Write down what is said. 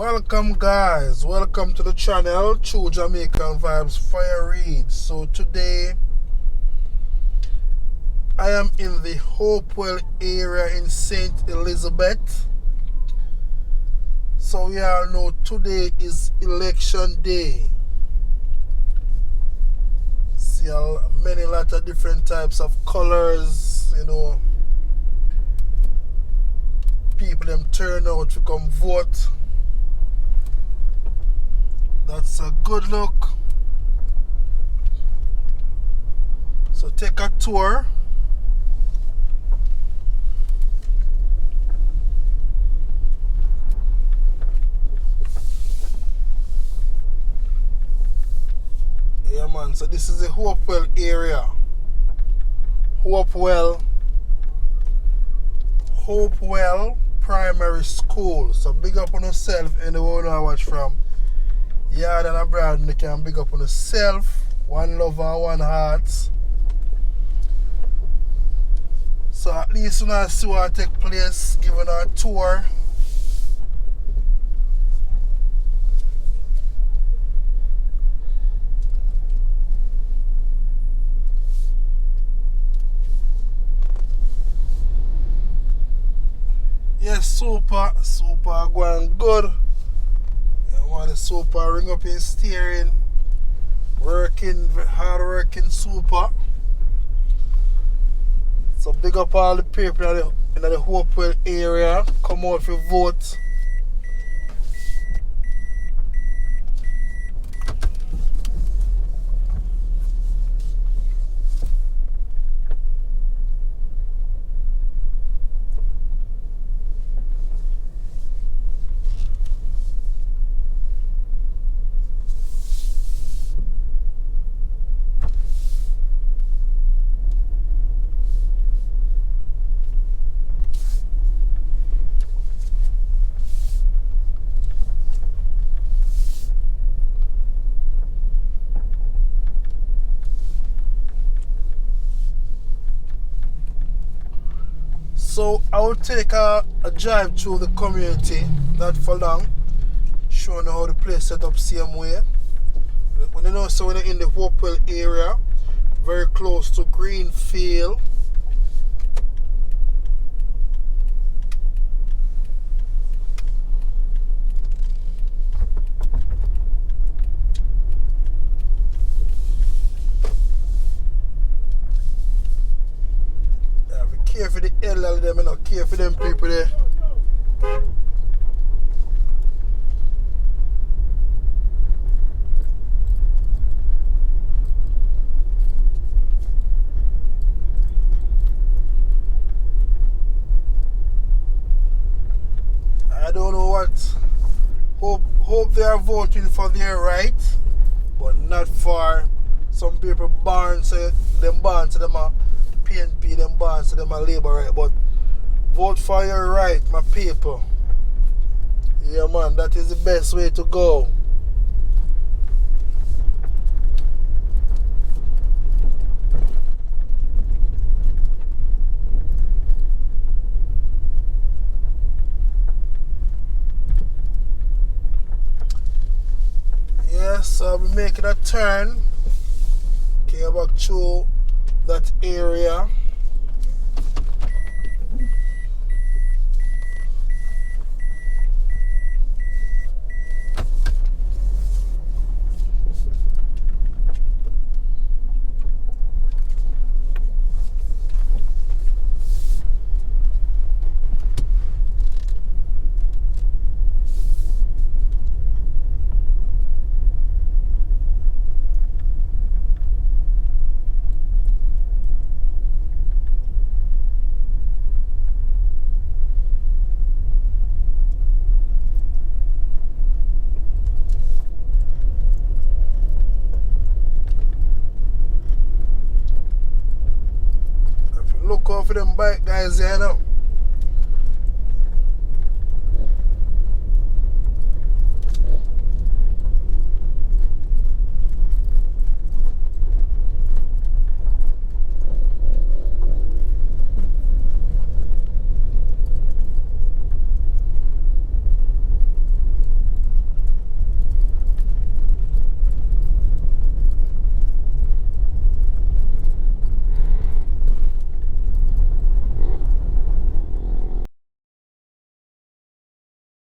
Welcome guys, welcome to the channel, True Jamaican Vibes, Fire Reid. So today I am in the Hopewell area in St. Elizabeth. So we all know today is election day. See many lot of different types of colors, people them turn out to come vote. That's a good look. So take a tour. Yeah man, so this is the Hopewell area. Hopewell Primary School. So big up on yourself anyone I watch from. Yard and abroad, you can big up on yourself. One love and one heart. So at least when I see what take place, giving a tour. Yes, super going good. The super ring up his steering, hard working super. So big up all the people in the Hopewell area. Come out for vote. So I will take a drive through the community, not for long, showing how the place set up same way. When when you're in the Hopewell area, very close to Greenfield. Care for the elderly, them, I don't care for them people there. I don't know what. Hope they are voting for their right, but not for some people born to them PNP, them born to them a labor right, but vote for your right, my people. Yeah man, that is the best way to go. Yes, so I'll be making a turn. Okay, back through that area. Look out for them bike guys here now.